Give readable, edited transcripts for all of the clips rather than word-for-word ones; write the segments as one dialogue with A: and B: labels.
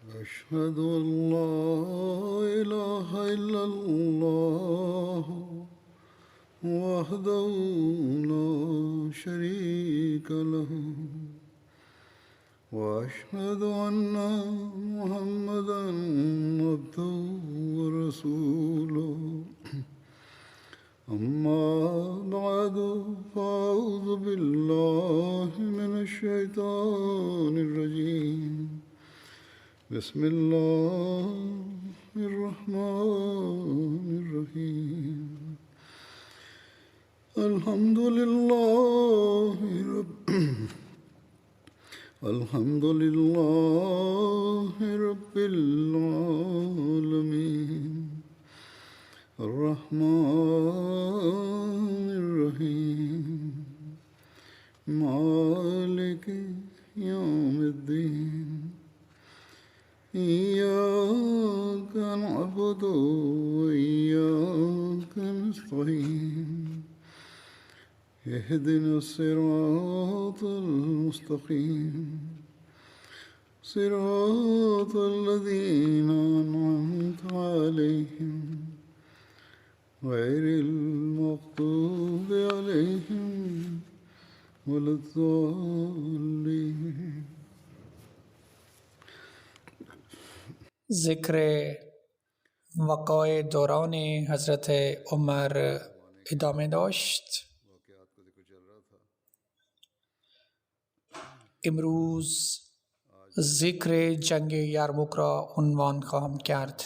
A: أشهد أن لا إله إلا الله وحده لا شريك له وأشهد أن محمدا عبده ورسوله أما بعد فأعوذ بالله من الشيطان الرجيم بسم الله الرحمن الرحيم الحمد لله رب العالمين الرحمن الرحيم مالك يوم الدين إياك نعبد وإياك نستعين اهدنا الصراط المستقيم صراط الذين أنعمت عليهم غير المغضوب عليهم ولا الضالين.
B: ذکر وقایع دوران حضرت عمر ادامه داشت. امروز ذکر جنگ یرموک را عنوان خواهم کرد.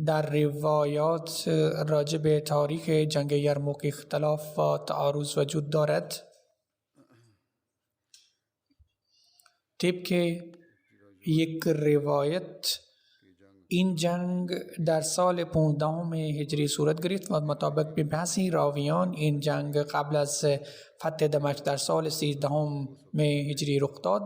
B: در روایات راجع به تاریخ جنگ یرموک اختلاف و تعارض وجود دارد. طبق یک روایت این جنگ در سال 15 هجری صورت گرفت و مطابق به بعضی راویان این جنگ قبل از فتح دمشق در سال 13 هجری رخ داد.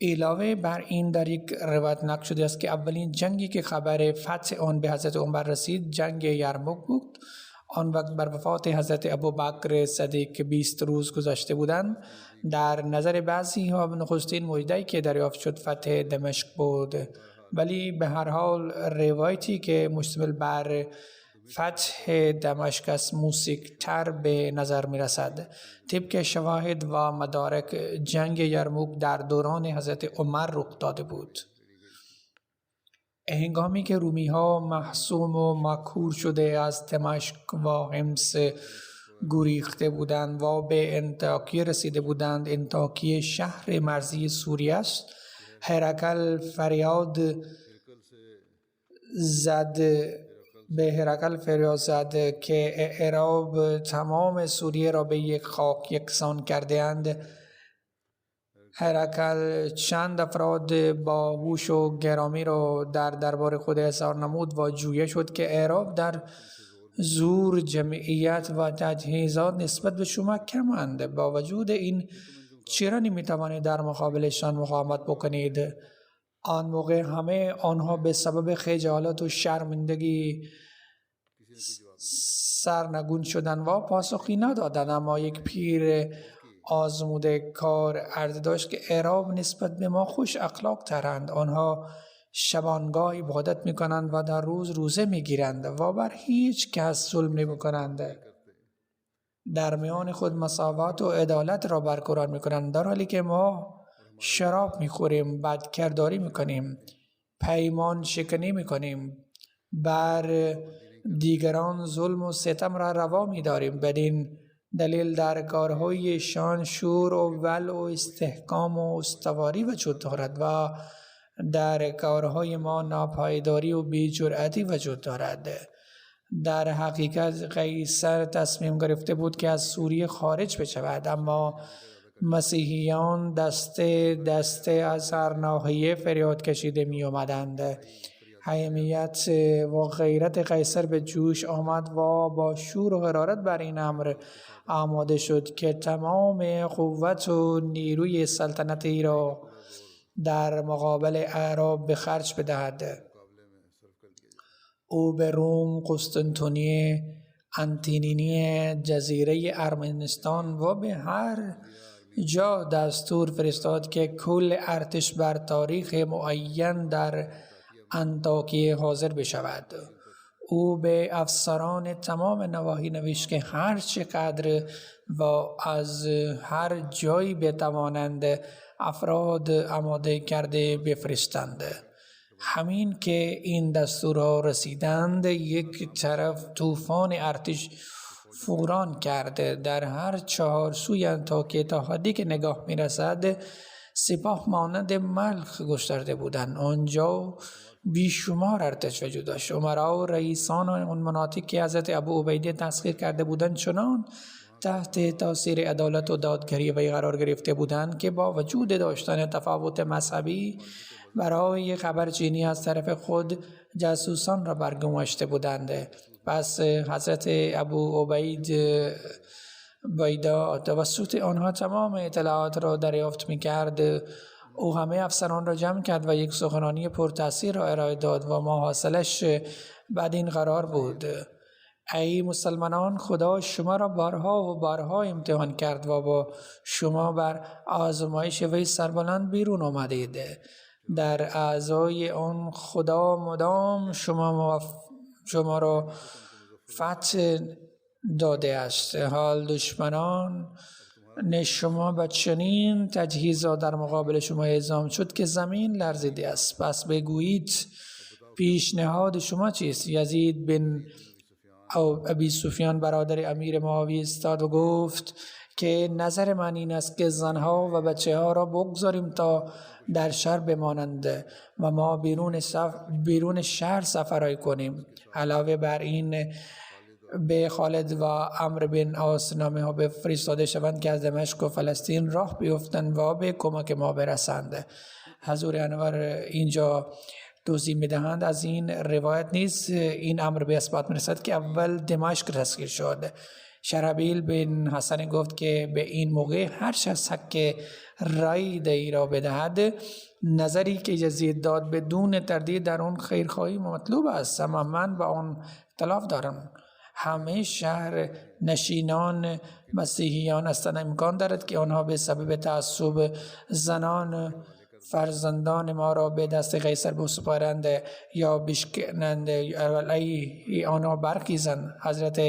B: علاوه بر این در یک روایت نقل شده است که اولین جنگی که خبر فتح آن به حضرت عمر رسید جنگ یرموک بود. آن وقت بر وفات حضرت ابوبکر صدیق 20 روز گذشته بودند. در نظر بعضی ها نخستین معجزه‌ای که دریافت شد فتح دمشق بود، ولی به هر حال روایتی که مشتمل بر فتح دمشق است موثق‌تر به نظر می رسد. طبق شواهد و مدارک جنگ یرموک در دوران حضرت عمر رخ داده بود. هنگامی که رومی ها محصوم و مقهور شده از دمشق و حمص گریخته بودند و به انطاکیه رسیده بودند. انطاکیه شهر مرزی سوریه است. هرقل فریاد زد که اعراب تمام سوریه را به یک خاک یکسان کرده اند. هرقل چند افراد باهوش و گرامی را در دربار خود اظهار نمود و جویه شد که اعراب در زور، جمعیت و تجهیزات نسبت به شما کمند. با وجود این چرا نمیتوانید در مقابلشان مقاومت بکنید؟ آن موقع همه آنها به سبب خجالت و شرمندگی سرنگون شدند و پاسخی ندادند. اما یک پیر آزموده کار عرض داشت که اعراب نسبت به ما خوش اخلاق ترند. آنها شبانگاه عبادت میکنند و در روز روزه میگیرند و بر هیچ کس ظلم نمیکنند. در میان خود مساوات و عدالت را برقرار میکنند، در حالی که ما شراب میخوریم، بدکرداری میکنیم، پیمان شکنی میکنیم، بر دیگران ظلم و ستم را روا میداریم. بدین دلیل در کارهای شان شور و ول و استحکام و استواری وجود دارد و در کارهای ما ناپایداری و بی‌جرأتی وجود دارد. در حقیقت قیصر تصمیم گرفته بود که از سوریه خارج بشود، اما مسیحیان دسته دسته از هر ناحیه فریاد کشیده می آمدند. حمیت و غیرت قیصر به جوش آمد و با شور و حرارت بر این امر آماده شد که تمام قوت و نیروی سلطنتی را در مقابل اعراب به خرج بدهد. او به روم، قسطنطنیه، انتینینی، جزیره ارمنستان و به هر جا دستور فرستاد که کل ارتش بر تاریخ معین در انطاکیه حاضر بشود. او به افسران تمام نواحی نوشت که هر چقدر و از هر جایی بتوانند افراد آماده کرده بفرستند. همین که این دستورها رسیدند، یک طرف طوفان ارتش فوران کرده در هر 4 سوی انطاکیه تا حدی که نگاه می‌رسد سپاه مانند ملخ گسترده بودند. آنجا بیشمار ارتش وجود داشت. امرا و رئیسان اون مناطق که حضرت ابو عبیده تسخیر کرده بودند چنان تحت تاثیر عدالت و دادگری وی قرار گرفته بودند که با وجود داشتن تفاوت مذهبی برای خبرچینی از طرف خود جاسوسان را برگماشته بودند. پس حضرت ابو عبیده توسط آنها تمام اطلاعات را دریافت می‌کرد. او همه افسران را جمع کرد و یک سخنرانی پرتاثیر را ارائه داد و محاصلش بعد این قرار بود: ای مسلمانان، خدا شما را بارها و بارها امتحان کرد و با شما بر آزمایش وی سربلند بیرون آمدید. در اعضای آن خدا مدام شما را فتح داده است. حال دشمنان شما به چنین تجهیزات در مقابل شما اعزام شد که زمین لرزیده است. پس بگویید پیشنهاد شما چیست؟ یزید بن ابی سفیان برادر امیر معاویه استاد و گفت که نظر من این است که زنها و بچه ها را بگذاریم تا در شهر بمانند و ما بیرون شهر سفرهای کنیم. علاوه بر این به خالد و عمرو بن عاص نامه ها بفرستاده شوند که از دمشق و فلسطین راه بیفتند و به کمک ما برسند. حضور انور اینجا توضیح میدهند از این روایت نیز این امر به اثبات میرسد که اول دمشق تسخیر شد. شرحبیل بن حسن گفت که به این موقع هر شخص حق رای دهی را بدهد. نظری که یزید داد بدون تردید در اون خیرخواهی مطلوب است، اما من با اون اختلاف دارم. همه شهر نشینان مسیحیان هستند. امکان دارد که آنها به سبب تعصب زنان فرزندان ما را به دست قیصر بسپارند یا بشکنند علی آنها برخیزند. حضرت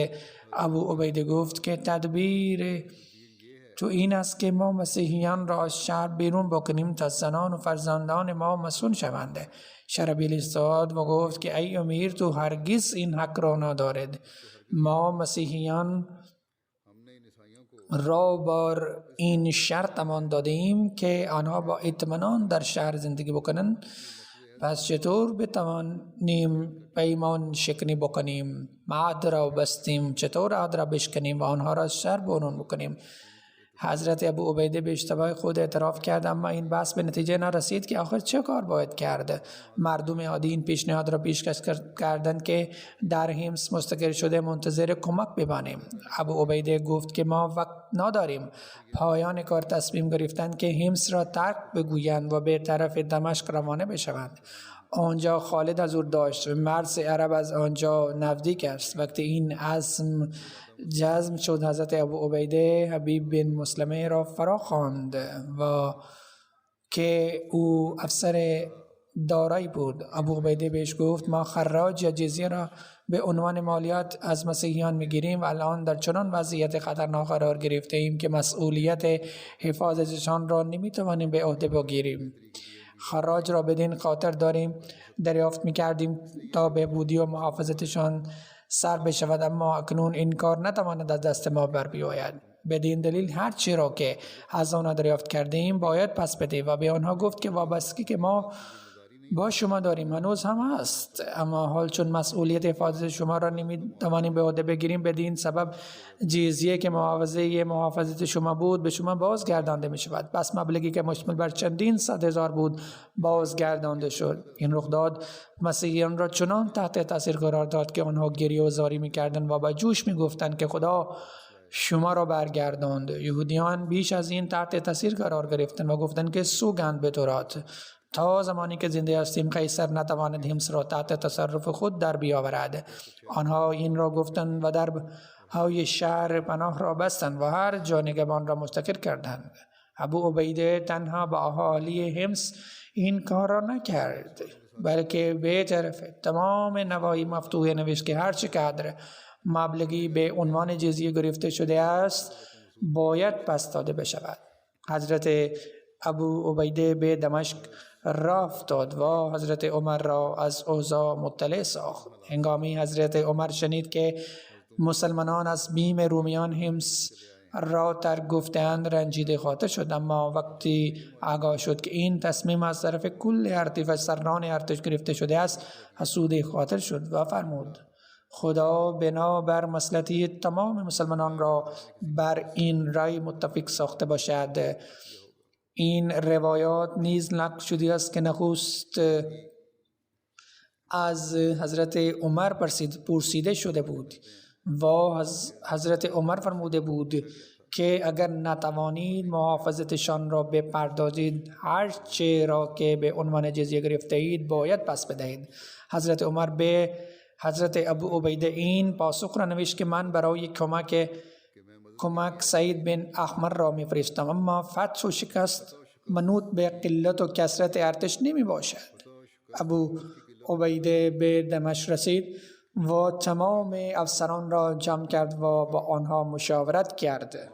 B: ابو عبیده گفت که تدبیر تو این است که ما مسیحیان را از شهر بیرون بکنیم تا زنان و فرزندان ما مسئول شوند. شرحبیل ایستاد و گفت که ای امیر، تو هرگز این حق را ندارد. ما مسیحیان را بر این شرط امان دادیم که آنها با اطمینان در شهر زندگی بکنند. پس چطور بتوانیم پیمان شکنی بکنیم؟ عهد را بستیم، چطور عهد را بشکنیم و آنها را از شهر برون بکنیم؟ حضرت ابو عبیده به اشتباه خود اعتراف کرد، اما این بحث به نتیجه نرسید که آخر چه کار باید کرد. مردم عادی این پیشنهاد را پیشکش کردند که در حمص مستقر شده منتظر کمک بمانیم. ابو عبیده گفت که ما وقت نداریم. پایان کار تصمیم گرفتند که حمص را ترک بگویند و به طرف دمشق روانه بشوند. آنجا خالد حضور داشت. مرز عرب از آنجا نزدیک است. وقتی این عزم جزم شد، حضرت ابو عبیده حبیب بن مسلمه را فرا خواند و که او افسر دارایی بود. ابو عبیده بهش گفت ما خراج یا جزیه را به عنوان مالیات از مسیحیان میگیریم و الان در چنان وضعیت خطرناک قرار گرفته ایم که مسئولیت حفاظتشان را نمیتوانیم به عهده بگیریم. خراج را بدین خاطر دریافت میکردیم تا بهبودی و محافظتشان سر بشود، اما اکنون این کار نتواند از دست ما بر بیاید. بدین دلیل هر چی را که از آنها دریافت کرده ایم باید پس بده. و به آنها گفت که وابستگی که ما با شما داریم هنوز هم هست، اما حال چون مسئولیت حفاظت شما را نمیتوانیم به عهده بگیریم، بدین سبب جزیه که محافظت شما بود به شما بازگردانده می شود. پس مبلغی که مشتمل بر چندین 100,000 بود بازگردانده شد. این رخ داد مسیحیان را چنان تحت تاثیر قرار داد که آنها گریه و زاری می‌کردند و با جوش می‌گفتند که خدا شما را برگرداند. یهودیان بیش از این تحت تاثیر قرار گرفتند و گفتند که سوگند به تورات تا زمانی که زنده هستیم قیصر نتواند حمص را تحت تصرف خود در بیاورد. آنها این را گفتند و در های شهر پناه را بستند و هر جا نگهبان را مستقر کردند. ابو عبیده تنها با اهالی حمص این کار را نکرد، بلکه به طرف تمام نواحی مفتوح نوشت که هر چقدر مبلغی به عنوان جزیه گرفته شده است باید پس داده بشود. حضرت ابو عبیده به دمشق راه افتاد و حضرت عمر را از اوضاع مطلع ساخت. هنگامی حضرت عمر شنید که مسلمانان از بیم رومیان حمص را ترک گفتند رنجیده خاطر شد، اما وقتی آگاه شد که این تصمیم از طرف کل ارتش و سران ارتش گرفته شده است حسود خاطر شد و فرمود خدا بنا بر مصلحتی تمام مسلمانان را بر این رای متفق ساخته باشد. این روایات نیز نقل شده است که نخست از حضرت عمر پرسیده شده بود و حضرت عمر فرموده بود که اگر نتوانید محافظتشان را بپردازید هر چه را که به عنوان جزیه گرفته اید باید پس بدهید. حضرت عمر به حضرت ابو عبیده این پاسخ را نوشت که من برای کمک سعید بن احمر را میفرستم، اما فتح و شکست منوط به قلت و کثرت ارتش نمی باشد. ابو عبیده به دمشق رسید و تمام افسران را جمع کرد و با آنها مشاورت کرد.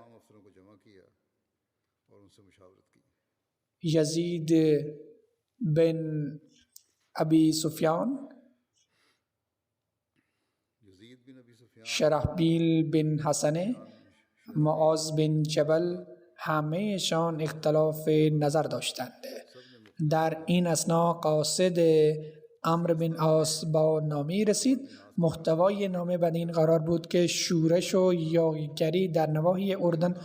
B: یزید بن ابی سفیان، شرحبیل بن حسن، معاذ بن جبل همهشان اختلاف نظر داشتند. در این اثنا قاصد عمرو بن عاص با نامه رسید. محتوای نامه بر این قرار بود که شورش و یاغیگری در نواحی اردن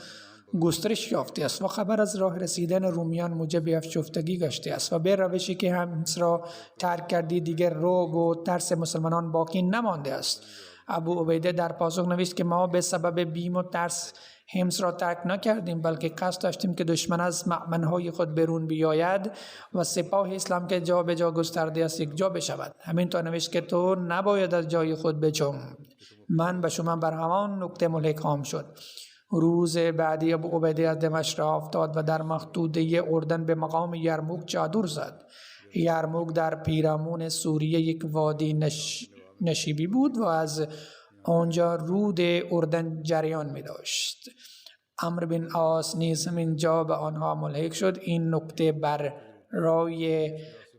B: گسترش یافته است و خبر از راه رسیدن رومیان موجب افشفتگی گشته است و به روشی که حمص را ترک کردی دیگر روگ و ترس مسلمانان باقی نمانده است. ابو عبیده در پاسخ نوشت که ما به سبب بیم و ترس حمص را ترک نکردیم، بلکه قصد داشتیم که دشمن از مأمنهای خود برون بیاید و سپاه اسلام که جا به جا گسترده است یک جا بشود. همینطور نوشت که تو نباید از جای خود بجنب. من به شما بر همان نکته ملحق خواهم شد. روز بعدی ابو عبیده از دمشق راه افتاد و در مخدوده اردن به مقام یرموک چادر زد. یرموک در پیرامون سوریه یک وادی نشیبی بود و از آنجا رود اردن جریان می داشت. عمرو بن عاص نیز همینجا به آنها ملحق شد. این نکته بر رای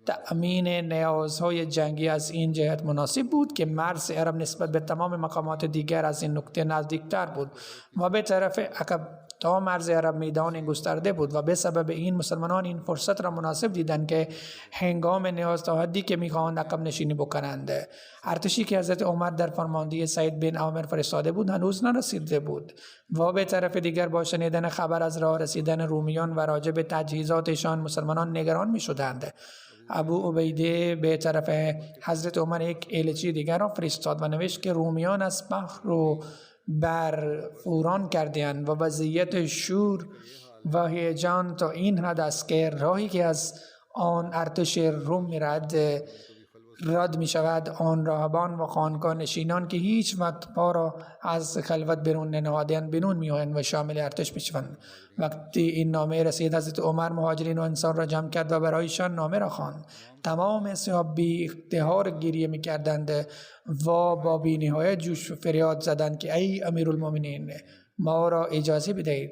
B: تأمین نیازهای جنگی از این جهت مناسب بود که مرز عرب نسبت به تمام مقامات دیگر از این نکته نزدیکتر بود و به طرف عقب تا مرز عرب میدان گسترده بود و به سبب این مسلمانان این فرصت را مناسب دیدند که هنگام نیاز تا حدی که میخواهند عقب نشینی بکنند. ارتشی که حضرت عمر در فرماندهی سعید بن عامر فرستاده بود هنوز نرسیده بود و به طرف دیگر با شنیدن خبر از راه رسیدن رومیان و راجع به تجهیزاتشان مسلمانان نگران میشدند. ابو عبیده به طرف حضرت عمر یک الچی دیگر را فرستاد و نوشت که رومیان از بحر رو بر فوران کردند و وضعیت شور و هیجان تا این حد است که راهی که از آن ارتش روم رد می شود آن راهبان و خانقاه نشینان که هیچ وقت پا را از خلوت برون ننهادند بیرون می آیند و شامل ارتش می شوند. وقتی این نامه رسید حضرت عمر مهاجرین و انصار را جمع کرد و برایشان نامه را خواند. تمام صحابه بی اختیار گریه می کردند و با بی نهایت جوش و فریاد زدند که ای امیرالمومنین ما را اجازه بدهید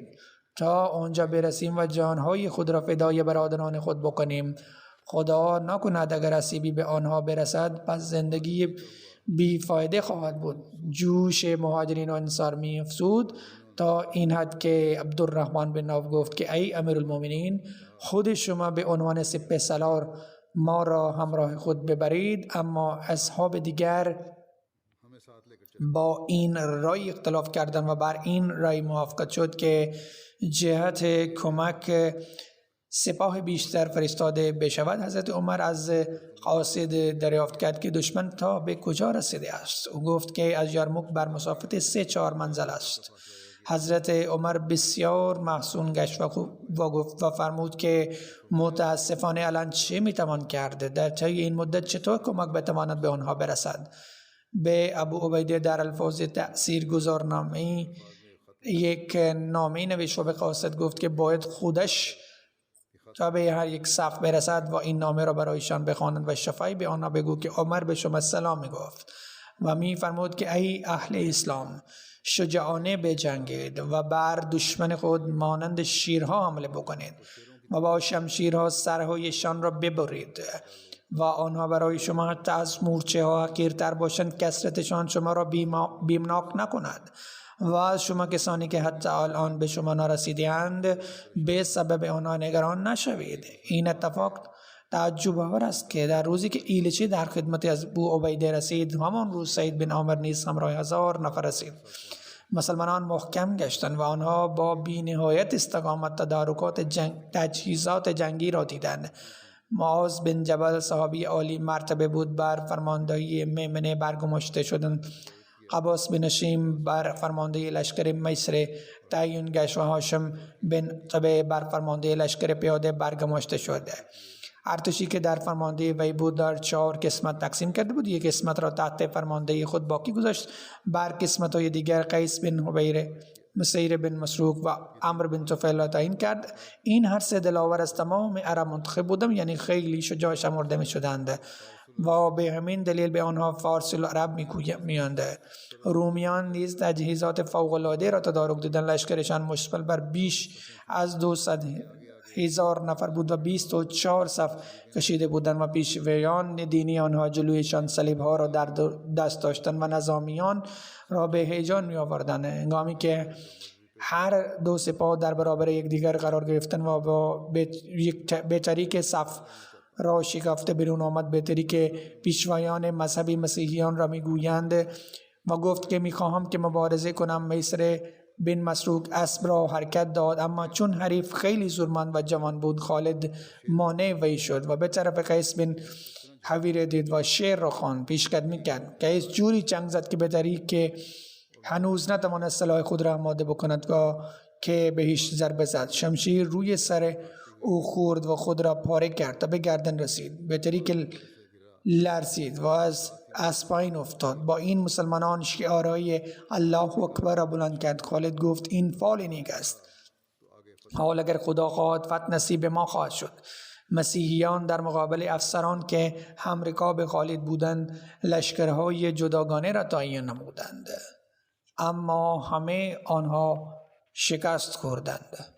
B: تا آنجا برسیم و جانهای خود را فدای برادران خود بکنیم. خدا نکند اگر آسیبی به آنها برسد پس زندگی بیفایده خواهد بود. جوش مهاجرین و انصار می افزود تا این حد که عبدالرحمن بن عوف گفت که ای امیرالمومنین خود شما به عنوان سپه سالار ما را همراه خود ببرید. اما اصحاب دیگر با این رای اختلاف کردند و بر این رای موافقت شد که جهت کمک سپاه بیشتر فرستاده بشود. حضرت عمر از قاصد دریافت کرد که دشمن تا به کجا رسیده است. او گفت که از یرموک بر مسافت 3-4 منزل است. حضرت عمر بسیار محزون گشت و گفت و فرمود که متاسفانه الان چه میتوان کرد؟ در طی این مدت چطور کمک بتواند به آنها برسد؟ به ابو عبیده در الفاظ تأثیر گذار نامه‌ای یک نامه نوشت و به قاصد گفت که باید خودش تا به هر یک صف برسد و این نامه را برایشان بخواند و شفاعی به آنها بگو که عمر به شما سلام میگفت و میفرمود که ای اهل اسلام، شجاعانه بجنگید و بر دشمن خود مانند شیرها حمله بکنید و با شمشیرها سرهایشان را ببرید و آنها برای شما حتی از مورچه ها حقیرتر باشند، کثرتشان شما را بیمناک نکند و از شما کسانی که حتی الان به شما نرسیدند به سبب آنها نگران نشوید. این اتفاق تعجب آور است که در روزی که ایلچی در خدمت از ابو عبیده رسید، همان روز سید بن عامر نیز همراه 1000 نفر رسید. مسلمانان محکم گشتند و آنها با بی‌نهایت استقامت تدارکات تجهیزات جنگی را دیدند. معاذ بن جبل صحابی عالی مرتبه بود، بر فرماندهی میمنه برگماشته شدند. قباس بن شیم بر فرمانده لشکر میسر تعیین گشت و هاشم بن طبع بر فرمانده لشکر پیاده برگماشته شد. ارتشی که در فرمانده وی بود در 4 قسمت تقسیم کرده بود. یک قسمت را تحت فرمانده خود باقی گذاشت. بر قسمت های دیگر قیس بن حبیر، مسیر بن مسروق و عمرو بن طفیل را تعیین کرد. این هر سه دلاور از تمام عرب منتخب بودند، یعنی خیلی شجاع شمرده می شدند و به همین دلیل به آنها فارس العرب می‌گویند. رومیان نیز تجهیزات فوق‌العاده را تدارک دیدند. لشکرشان مشتمل بر بیش از 200,000 نفر بود و 24 صف کشیده بودند و پیشوایان دینی آنها جلویشان صلیب‌ها را در دست داشتند و نظامیان را به هیجان می‌آوردند. هنگامی که هر دو سپاه در برابر یکدیگر قرار گرفتند و با به طریق صف را شکافته بیرون آمد، به طریق پیشوایان مذهبی مسیحیان را میگویند و گفت که میخواهم که مبارزه کنم. میسر بن مسروق اسب را حرکت داد، اما چون حریف خیلی زورمند و جوان بود، خالد مانع وی شد و به طرف قیس بن حویر دید و شعر را خواند. پیشقدمی کرد. قیس جوری چنگ زد که به طریق که هنوز نتواند سلاح خود را آماده بکند و که بهش ضربه زد. شمشیر روی سر او خورد و خود را پاره کرد تا به گردن رسید. به طریق لرزید و از پایین افتاد. با این مسلمانان شعارهای الله اکبر را بلند کرد. خالد گفت این فال نیک است. حال اگر خدا خواهد فتح نصیب ما خواهد شد. مسیحیان در مقابل افسران که همرکاب خالد بودند لشکرهای جداگانه را تعیین نمودند، اما همه آنها شکست خوردند.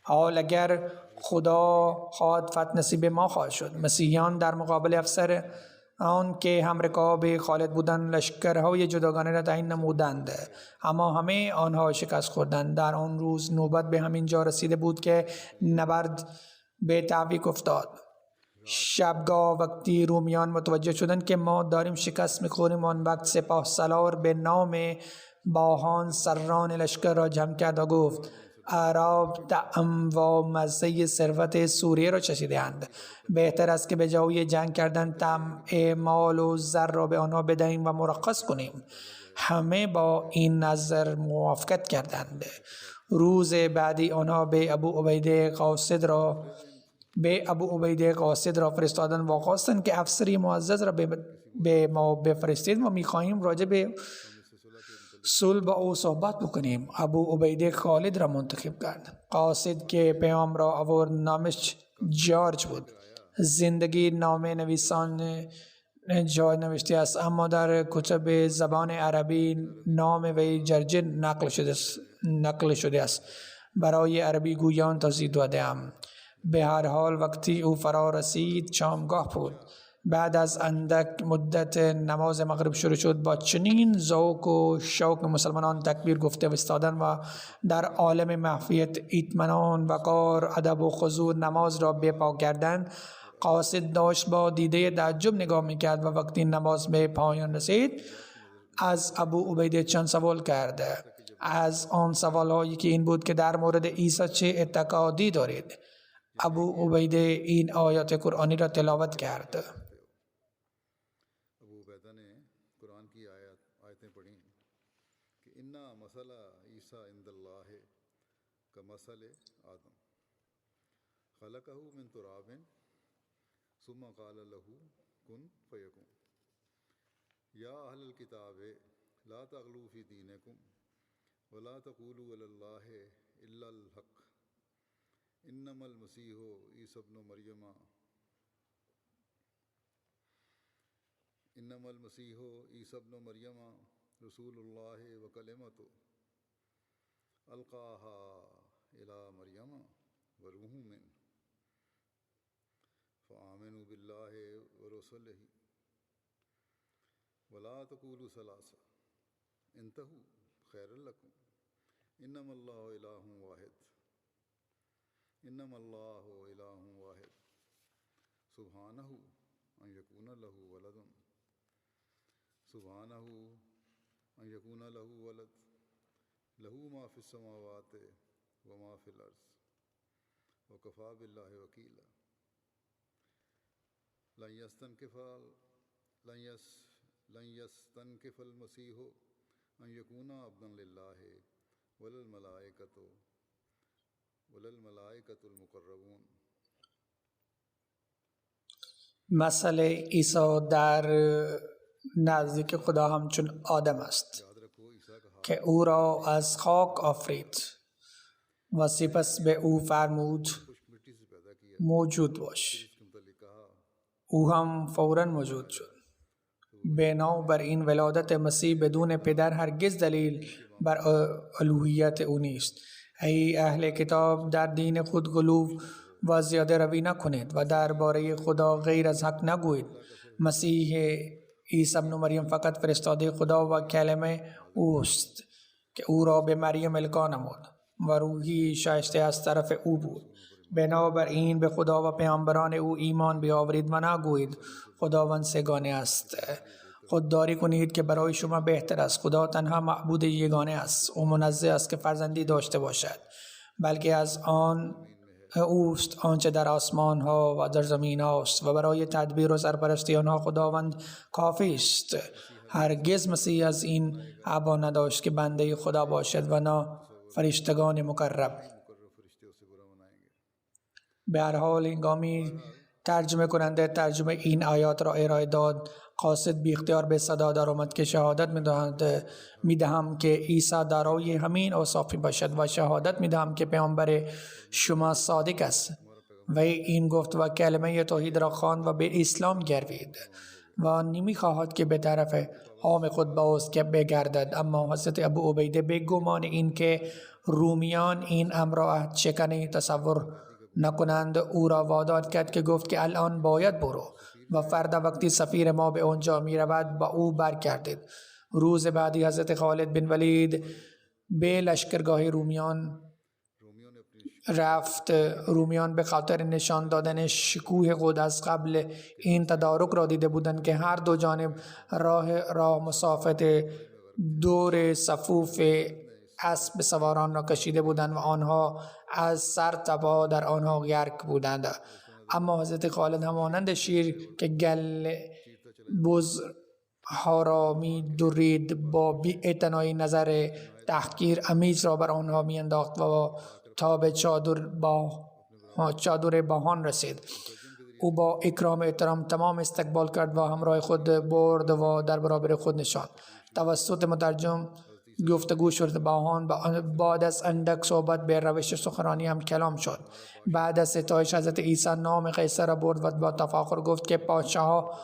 B: حال اگر خدا خواهد فتح نصیب ما خواهد شد. مسیحیان در مقابل افسر آن که همرکاب خالد بودند لشکرهای جداگانه را تعیین نمودند، اما همه آنها شکست خوردند. در آن روز نوبت به همین جا رسیده بود که نبرد به تعویق افتاد. شبگاه وقتی رومیان متوجه شدند که ما داریم شکست میخوریم، آن وقت سپاه سالار به نام باهان سران لشکر را جمع کرد و گفت اعراب طعم و مزه ثروت سوریه را چشیده‌اند. بهتر است که به جای جنگ کردن طمع مال و زر را به آنها بدهیم و مرخص کنیم. همه با این نظر موافقت کردند. روز بعدی آنها به ابو عبیده قاصد را فرستادند و خواستند که افسری معزز را به ما بفرستید و می‌خواهیم راجع به صلح با او صحبت بکنیم. ابو عبیده خالد را منتخب کرد. قاصد که پیام را آورد نامش جارج بود. زندگی نامه نویسان جارج نوشته است، اما در کتب زبان عربی نام وی جرجر نقل شده است. برای عربی گویان توضیح داده‌ام. به هر حال وقتی او فرا رسید شامگاه بود. بعد از اندک مدت نماز مغرب شروع شد. با چنین ذوق و شوق مسلمانان تکبیر گفته ایستادند و در عالم معافیت، اطمینان، وقار، ادب و خضوع نماز را بپا کردند. قاصد داشت با دیده تعجب نگاه میکرد و وقتی نماز به پایان رسید از ابو عبیده چند سوال کرد. از آن سوالهایی که این بود که در مورد عیسی چه اعتقادی دارید؟ ابو عبیده این آیات قرآنی را تلاوت کرد.
A: ابو عبیدہ نے قرآن کی آیتیں پڑھیں کہ انا مثل عیسی عند اللہ کمثل آدم خلقہ من تراب ثم قال له کن فیکون یا اہل الکتاب لا تغلوا في دينكم ولا تقولوا على الله إلا الحق إنما المسيح عيسى ابن مريم رسول الله وكلمته ألقاها إلى مريم وروح منه فآمنوا بالله ورسله ولا تقولوا ثلاثة انتهوا خيرا لكم إنما الله إله واحد سبحانه أن يكون له ولد له ما في السماوات وما في الأرض وكفى بالله وكيلا لن يستنكف المسيح أن يكون عبدا لله ولا الملائكة المقربون.
B: مسئله عیسی در نزدیک خدا همچون آدم است که او را از خاک آفرید و سپس به او فرمود موجود باش. او هم فوراً موجود شد. بنابراین ولادت مسیح بدون پدر هرگز دلیل بر الوهیت او نیست. ای اهل کتاب، در دین خود غلو و زیاده روی نکنید و درباره خدا غیر از حق نگویید. مسیح عیسی ابن مریم فقط فرستاده خدا و کلمه اوست که او را به مریم القا نمود و روحی شایسته از طرف او بود. بنابراین به خدا و پیامبران او ایمان بیاورید و نگویید خداوند سگانه است. خودداری کنید که برای شما بهتر است. خدا تنها معبود یگانه است. او منزه است که فرزندی داشته باشد، بلکه از آن اوست آنچه در آسمان ها و در زمین هاست و برای تدبیر و سرپرستی آنها خداوند کافی است. هرگز مسیح از این عبا نداشت که بنده خدا باشد و نه فرشتگان مقرب. به هر حال هنگامی ترجمه کننده ترجمه این آیات را ارائه داد، قاصد بی اختیار به صدا در آمد که شهادت میدهم که عیسی دارای همین اوصاف باشد و شهادت میدهم که پیامبر شما صادق است. و این گفت و کلمه توحید را خواند و به اسلام گروید و نمیخواهد که به طرف قوم خود باز که بگردد. اما حضرت ابو عبیده به گمان این که رومیان این امر را عهد شکنی تصور نکنند او را واداد کرد که گفت که الان باید برو و فردا وقتی سفیر ما به آنجا می رود با او برگردید. روز بعدی حضرت خالد بن ولید به لشکرگاه رومیان رفت. رومیان به خاطر نشان دادن شکوه خود از قبل این تدارک را دیده بودند که هر دو جانب راه مسافت دور صفوف اسب سواران را کشیده بودند و آنها از سر تا پا در آنها غرق بودند. اما حضرت خالد همانند شیر که گل بز ها را می درید با بی‌اعتنایی نظر تحقیر امیز را بر آنها می انداخت و تا به چادر باهان رسید. او با اکرام احترام تمام استقبال کرد و همراه خود برد و در برابر خود نشاند. توسط مترجم گفتگو شد. باهان بعد از اندک صحبت به روش سخنرانی هم کلام شد. بعد از ستایش حضرت عیسی نام قیصر را برد و با تفاخر گفت که پادشاه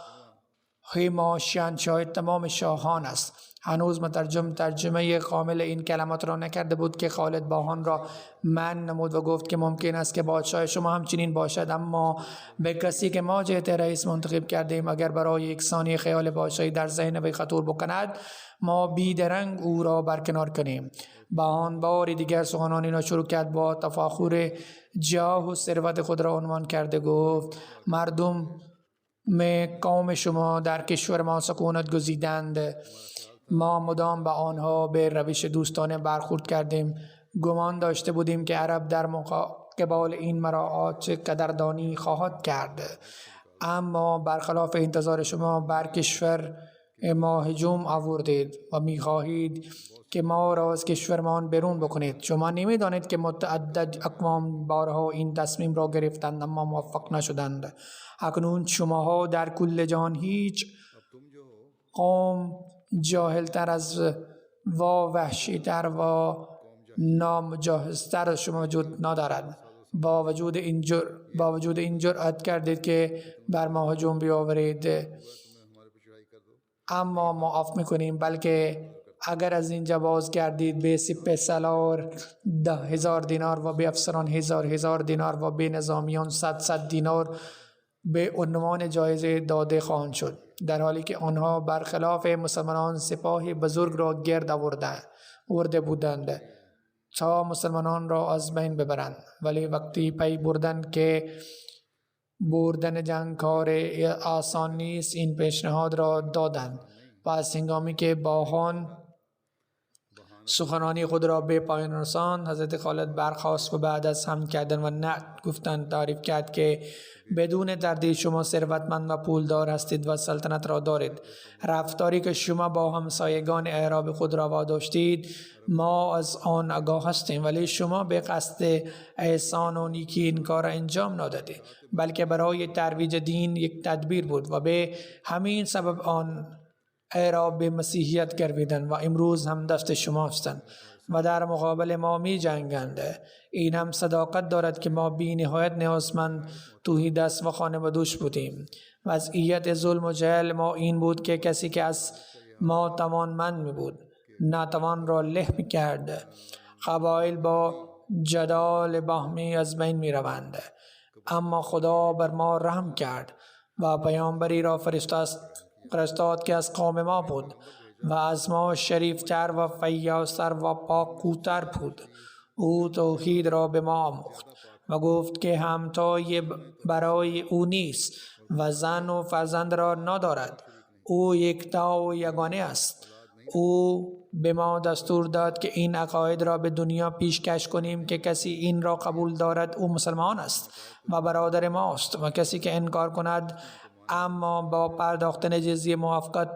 B: ما شاهنشاه تمام شاهان است. هنوز مترجم ترجمه کامل این کلمات را نکرده بود که خالد باهان را من نمود و گفت که ممکن است که پادشاه شما همچنین باشد، اما به کسی که ما جهت رئیس منتخب کردیم اگر برای یک ثانیه خیال پادشاهی در ذهن وی خطور بکند ما بیدرنگ او را برکنار کنیم. باهان بار دیگر سخنرانی را شروع کرد. با تفاخر جاه و ثروت خود را عنوان کرده گفت مردم قوم شما در کشور ما سکونت گزیدند. ما مدام با آنها به روش دوستانه برخورد کردیم. گمان داشته بودیم که عرب در مقابل این مراعات قدردانی خواهد کرد، اما برخلاف انتظار شما بر کشور ما هجوم آوردید و می‌خواهید که ما را از کشورمان بیرون بکنید. شما نمی‌دانید که متعدد اقوام بارها این تصمیم را گرفتند اما موفق نشدند. اکنون شماها در کل جهان هیچ قوم جاهلتر از و وحشیتر و نامجهزتر از شما وجود ندارد. با وجود این جرأت کردید که بر ما هجوم بیاورید، اما ما عفو میکنیم، بلکه اگر از اینجا باز گردید به سپه سالار 10,000 دینار و به افسران 1,000 دینار و به نظامیان 100 دینار به عنوان جایزه داده خواهند شد، در حالی که آنها برخلاف مسلمانان سپاه بزرگ را گرد آورده بودند تا مسلمانان را از بین ببرند، ولی وقتی پی بردند که بردن جنگ کار آسان نیست، این پیشنهاد را دادند. پس هنگامی که باهان سخنانی خود را به پایان رساند، حضرت خالد برخاست و بعد از هم کردن و نه گفتن تعریف کرد که بدون تردید شما ثروتمند و پولدار هستید و سلطنت را دارید. رفتاری که شما با همسایگان اعراب خود را واداشتید ما از آن آگاه هستیم، ولی شما به قصد احسان و نیکی این کار انجام ندادید، بلکه برای ترویج دین یک تدبیر بود و به همین سبب آن اعراب به مسیحیت گرویدند و امروز هم دست شما هستند و در مقابل ما می جنگند. این هم صداقت دارد که ما بی نهایت نیازمند توحیدست و خانه و دوش بودیم. وضعیت ظلم و جهل ما این بود که کسی که از ما توانمند می بود ناتوان را له می کرد. قبایل با جدال باهمی از بین می روند، اما خدا بر ما رحم کرد و پیامبری را فرستاد که از قوم ما بود و از ما شریفتر و فیاض‌تر و پاک‌روتر بود. او توحید را به ما آموخت و گفت که همتای برای او نیست و زن و فرزند را ندارد. او یکتا و یگانه است. او به ما دستور داد که این عقاید را به دنیا پیشکش کنیم که کسی این را قبول دارد او مسلمان است و برادر ماست و کسی که انکار کند اما با پرداختن جزیه موافقت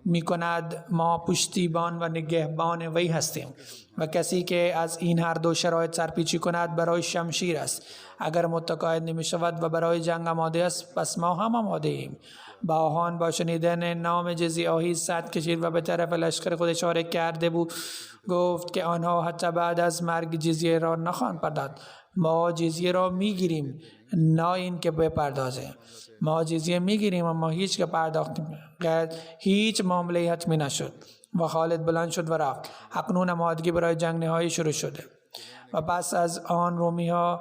B: می کند ما پشتیبان و نگهبان وی هستیم و کسی که از این هر دو شرایط سرپیچی کند برای شمشیر است. اگر متقاعد نمی شود و برای جنگ آماده است پس ما هم آماده ایم. باهان با شنیدن نام جزیه آهیز سد کشید و به طرف لشکر خود اشاره کرده بود. گفت که آنها حتی بعد از مرگ جزیه را نخواهند پرداخت. ما جزیه را می گیریم، نه این که بپردازیم. ما جزیه می گیریم اما هیچ که پرداخت هیچ معامله حتمی نشد. و خالد بلند شد و رفت. اکنون آمادگی برای جنگ نهایی شروع شده و پس از آن رومی ها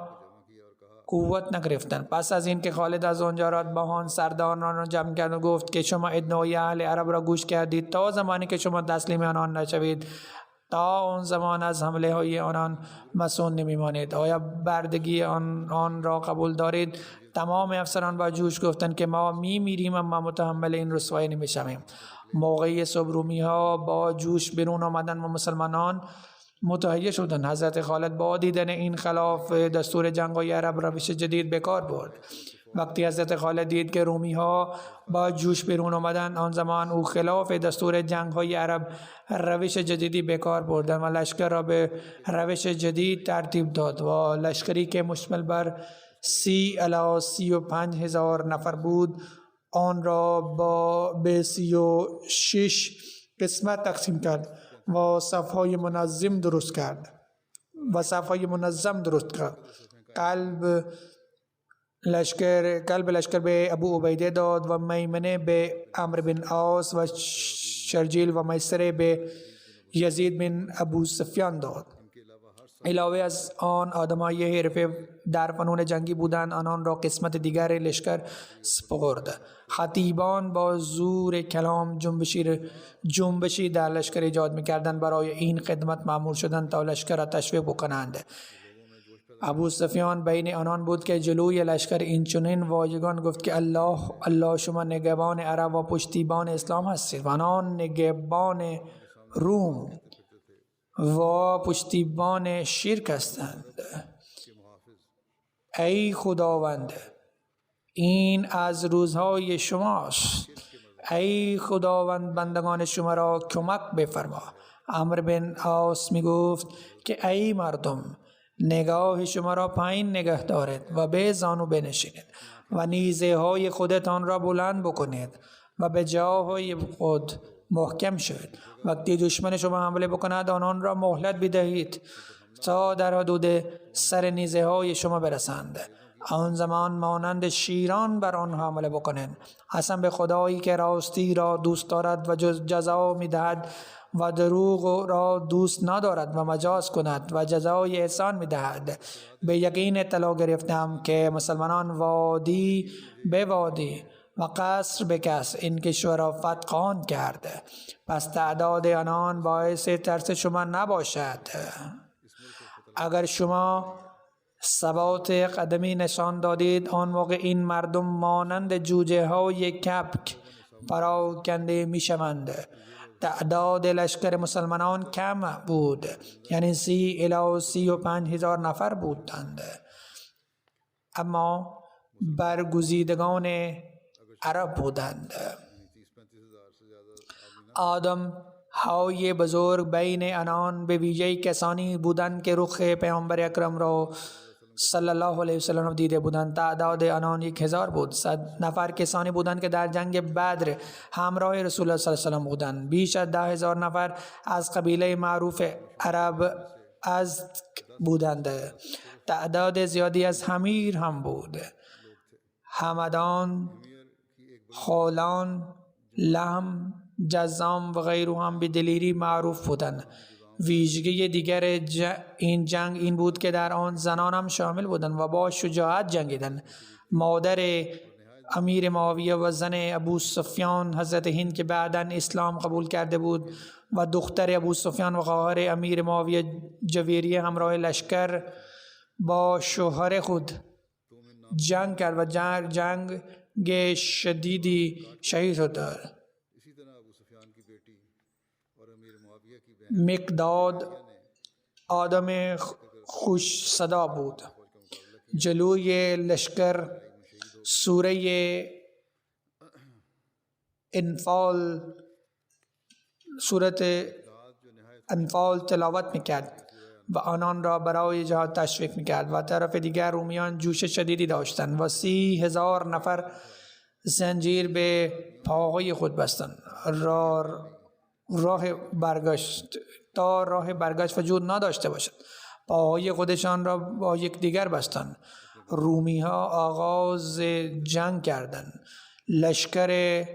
B: قوت نگرفتند. پس از این که خالد از آنجا رفت باهان سرداران را جمع کرد و گفت که شما ادعای اهل عرب را گوش کردید. تا زمانی که شما تسلیم آنان نشوید تا آن زمان از حمله های آنان مسئول نمیمانید. آیا بردگی آن را قبول دارید؟ تمام افسران با جوش گفتند که ما میمیریم اما متحمل این رسوایی نمیشویم. موقعی صبح رومی ها با جوش بیرون آمدن و مسلمانان متحیه شدند. حضرت خالد با دیدن این خلاف دستور جنگ‌های عرب روش جدید به کار برد. وقتی حضرت خالد دید که رومی ها با جوش بیرون آمدند آن زمان او خلاف دستور جنگ‌های عرب روش جدیدی به کار بردند و لشکر را به روش جدید ترتیب داد و لشکری که مشتمل بر 30 الی 35 هزار نفر بود آن را به 36 قسمت تقسیم کرد و صفهای منظم درست کرد. قلب لشکر به ابو عبیده داد و میمنه به عمرو بن عاص و شرجیل و میسره به یزید بن ابو سفیان داد. علاوه از آن آدمای حرفه در فنون جنگی بودند آنان را قسمت دیگر لشکر سپرد. خطیبان با زور کلام جنبشی در لشکر ایجاد می‌کردند. برای این خدمت مأمور شدند تا لشکر را تشویق بکنند. ابو سفیان بین آنان بود که جلوی لشکر این چنین واژگان گفت که الله شما نگهبان عرب و پشتیبان اسلام هستید و آنان نگهبان روم و پشتیبان شرک هستند. ای خداوند این از روزهای شماست. ای خداوند بندگان شما را کمک بفرما. عمرو بن عاص می گفت که ای مردم نگاه شما را پایین نگه دارید و به زانو بنشینید و نیزه های خودتان را بلند بکنید و به جاهای خود محکم شد. وقتی دشمن شما حمله بکند آنان را مهلت بدهید تا در حدود سر نیزه های شما برسند. آن زمان مانند شیران بر آنها حمله بکنند. قسم به خدایی که راستی را دوست دارد و جزا میدهد و دروغ را دوست ندارد و مجاز کند و جزای احسان میدهد. به یقین اطلاع گرفتم که مسلمانان وادی به وادی و قصر به قصر این کشور را فتقان کرد. پس تعداد آنان باعث ترس شما نباشد. اگر شما ثبات قدمی نشان دادید آن موقع این مردم مانند جوجه های کبک پراکنده می شوند. تعداد لشکر مسلمانان کم بود، یعنی 30 الی 35 هزار نفر بودند، اما برگزیدگان عرب بودند. آدم های بزرگ بین آنان به ویژه کسانی بودند که رخ پیامبر اکرم را صلی الله علیه وسلم دیده بودند. تعداد آنان 1000 بود. 100 نفر کسانی بودند که در جنگ بدر همراه رسول الله صلی الله علیه وسلم بودند. بیش از 10,000 نفر از قبیله معروف عرب ازد بودند. تعداد زیادی از حمیر هم بود. همدان، خولان، لحم، جزام و غیره هم به دلیری معروف بودند. ویژگی دیگر این جنگ این بود که در آن زنان هم شامل بودند و با شجاعت جنگیدند. مادر امیر معاویه و زن ابو سفیان حضرت هند که بعداً اسلام قبول کرده بود و دختر ابو سفیان و خواهر امیر معاویه جویریه همراه لشکر با شوهر خود جنگ کرد و جنگ شدیدی شهید شد. مقداد آدم خوش صدا بود. جلوی لشکر سوره انفال تلاوت میکرد و آنان را برای جهاد تشویق میکرد و طرف دیگر رومیان جوش شدیدی داشتند و 30,000 نفر زنجیر به پاهای خود بستند راه برگشت وجود نداشته باشد. پاهای خودشان را با یکدیگر بستند. رومی ها آغاز جنگ کردند. لشکر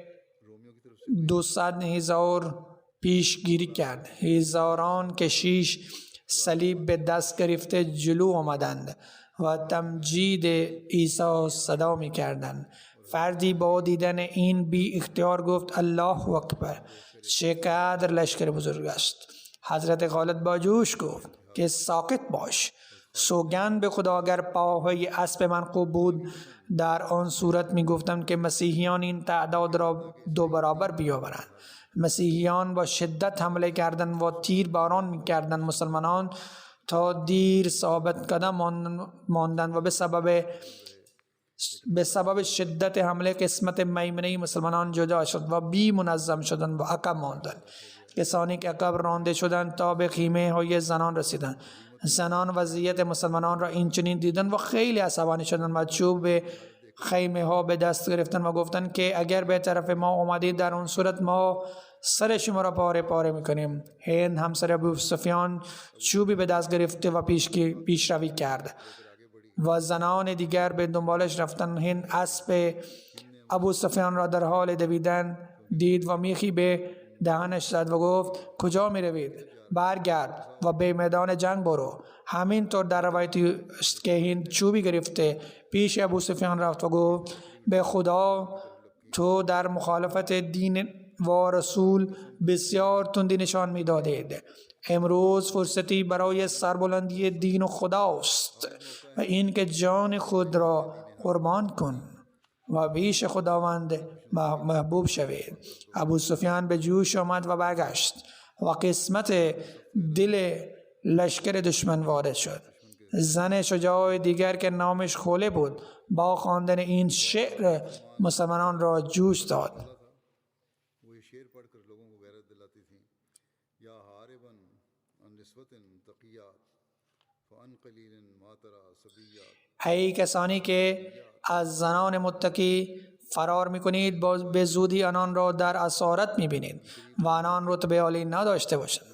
B: 200,000 پیشگیری کرد. هزاران کشیش صلیب به دست گرفته جلو آمدند و تمجید عیسی صدا می کردند. فردی با دیدن این بی اختیار گفت الله اکبر. چقدر لشکر بزرگ است. حضرت خالد با جوش گفت که ساکت باش. سوگند به خدا اگر پاهای اسب من خوب بود در آن صورت می گفتم که مسیحیان این تعداد را 2 برابر بیاورند. مسیحیان با شدت حمله کردند و تیر باران می کردند. مسلمانان تا دیر ثابت قدم ماندند و به سبب شدت حمله قسمت میمنه مسلمانان جدا شد و بی منظم شدند و عقب ماندند. کسانی که عقب رانده شدند تا به خیمه های زنان رسیدند. زنان وضعیت مسلمانان را این چنین دیدند و خیلی عصبانی شدند و چوب خیمه ها به دست گرفتند و گفتند که اگر به طرف ما آمدید در اون صورت ما سر شما را پاره پاره میکنیم. هند همسر ابو سفیان چوبی به دست گرفته و پیشروی کرد و زنان دیگر به دنبالش رفتند. هند اسب ابو سفیان را در حال دویدن دید و میخی به دهنش زد و گفت کجا می روید؟ برگرد و به میدان جنگ برو. همینطور در روایتی است که هند چوبی گرفته پیش ابو سفیان رفت و گفت به خدا تو در مخالفت دین و رسول بسیار تندی نشان می دادید. امروز فرصتی برای سربلندی دین و خداست و این که جان خود را قربان کن و پیش خداوند محبوب شوید. ابو سفیان به جوش آمد و برگشت و قسمت دل لشکر دشمن وارد شد. زن شجاع دیگر که نامش خوله بود با خواندن این شعر مسلمانان را جوش داد. ای کسانی که از زنان متقی فرار میکنید به زودی آنان را در اسارت میبینید و آنان رتبه عالی نداشته باشند